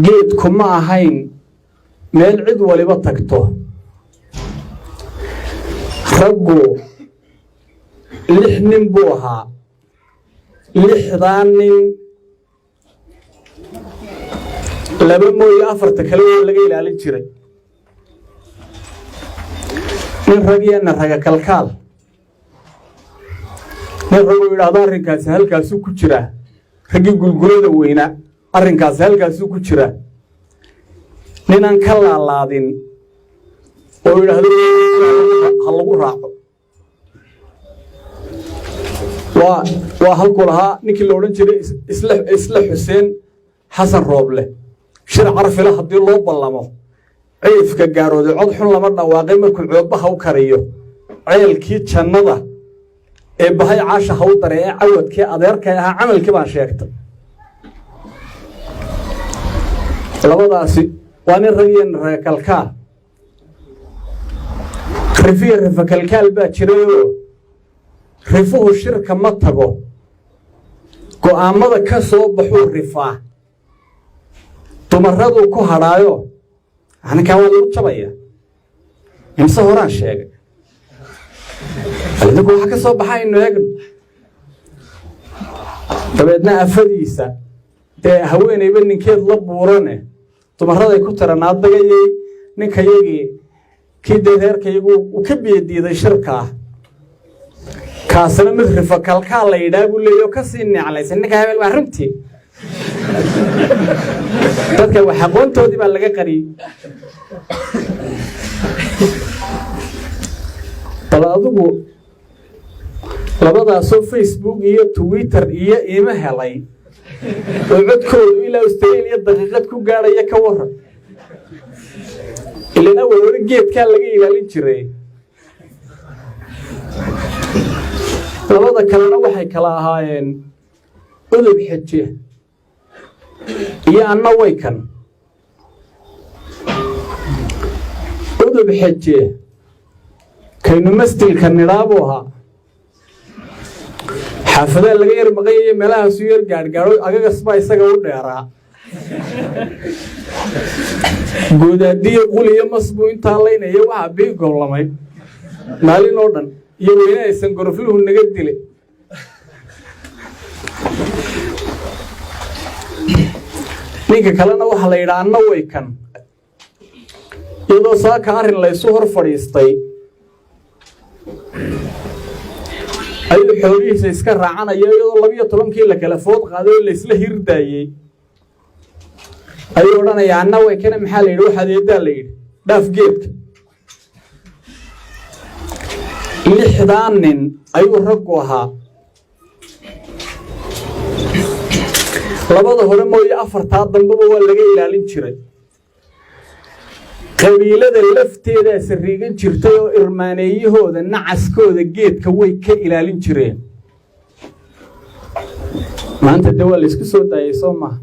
جيد كما هين meel cid waliba tagto raggu 6 nin buu ahaa 6 nin laba mooy afarta kale oo laga ilaalin jiray nin ragiyana raga kalkaal nin ragu yiraahdo arrinkaas halkaas ku jira ragi gulgulada weyna arrinkaas halkaas ku jira ninaan ka laalaadin oo yiraahdo hal lagu raaco waa halku lahaa ninkii la oran jiray isla Xuseen Xasan Rooble shir carfila hadii loo ballamo ciifka gaarooday cod xun lama dhawaaqay markuu coobaha u kariyo ceelkii jannada ee bahay caasha haw daree cawadkii adeerka ah amalkii baan sheegtay labadaasi وأنا رجينا ركالكال رفكالكال باتشريو رفوه الشركة مطقو قوامة كسو بحور رفاه تمردو كوهرايو أنا كاوان لوتشبايا يمسا هوران شيء لذلك وحكا سو بحاي إنو يقن تبعدنا أفديسة هوين يبني كيد لبورانه tumarada ku taranaad dagayay ninkayagii kii deedeerkaygu uu ka beediday shirka kaasna mid rifakalka la yiraahdo leeyo ka sii niclaysan ninka habeel waa runtii dadka waxa aqoontoodii baa laga qariyay taladugu labadaas oo Facebook iyo Twitter iyo ima helay وعدكود إلى أستراليا دقيقة كوجارة يكورها اللي أول ورجيت كان لقي إلى لينشري هذا كلام وحي كلام هاين أذب حجة يا أنا ويكن أذب حجة كانوا مستل كان نلعبوها حافظة الغير مغيّة ملاها سوير قارو أغاق اسمها يساقا وديارا قودا دي قولي يمصبو انتا اللينا يوحا بيقو الله ماي مالي نوردن يوينا يسنقرو فيه النقد دي لي نيكا كالنا وحا ليرانا ويكن يدو ساكا عرين ليسوهر فريستي أيضا حوريه سيسكر عنا يا الله بيا طبعا كي لك لفوت قادو اللي يسله يرداي أيضا أنا يعنا ويكنا محل يروح هذا يدالي داف جيت اللي حدانن أيضا رقوها لبعض هرمو يأفر تعظم بابا ولا جاي لالين شري قبيلة اللفتة ده سريجن شرتيو إرمانيه هذا نعسكو ده جيت كوي كإلى لينشرين ما أنت الدول إسكسو تايسوما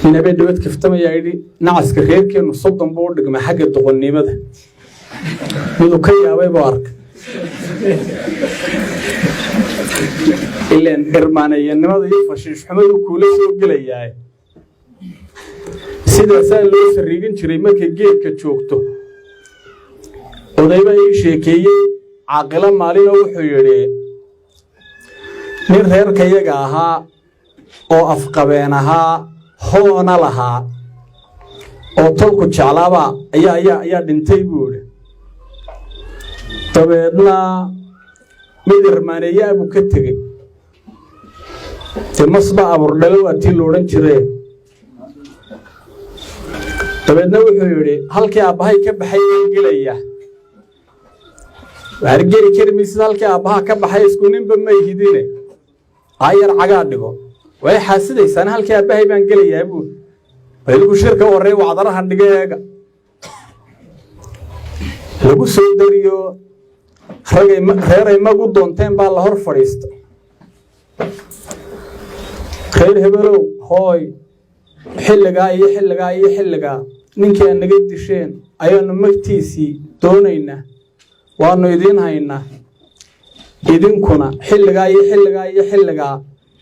هنا بدوت كفتما يعيدي نعسك غير كأنه صدم بورد كما حاجة تغني مده مدو كي أبي بارك إلا إرمانيه إنما ده يفشش حمله كولس وقلياه sida saan loo sariigin jiray markay geedka joogto odayba ii sheekeeyay caaqila maalin wuxuu yiri nin reerkayaga ahaa oo afqabeen ahaa hoona lahaa oo tolku jeclaaba ayaa dhintay buuri tabeedna mid irmaaneeya buu ka tagay masba aburdhalo atii looran jiray tabeedna wuxuu yiri halkii aabahay ka baxay gelaya wargeli kirmiis halkii aabaha ka baxay isku ninba ma yidine ayar caga dhigo way xaasidaysan halkii aabahay baan gelayaa buu ayuu shirka waray wacdarahan dhigeega lagu soo dariyo reeray magu doonteen baa la hor fadhiistay khayr hebelow hooy xilliga ninkii aan naga disheen ayaanu magtiisii doonaynaa waanu idiin haynaa idinkuna xilligaa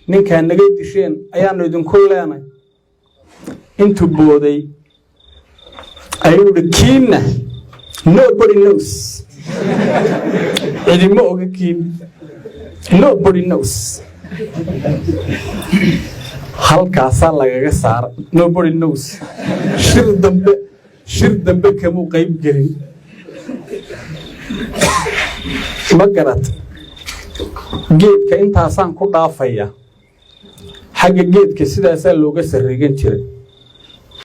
ninkaan naga disheen ayaanu idinku leenay intuu booday ayuu yidhi kiinna nobody knows cidima oga kiin nobody knows halkaasaa lagaga saara nobody knows shir dambe kamuu qayb gelin ma garad geedka intaasaan ku dhaafaya xagga geedka sidaasaa looga sarrigan jiray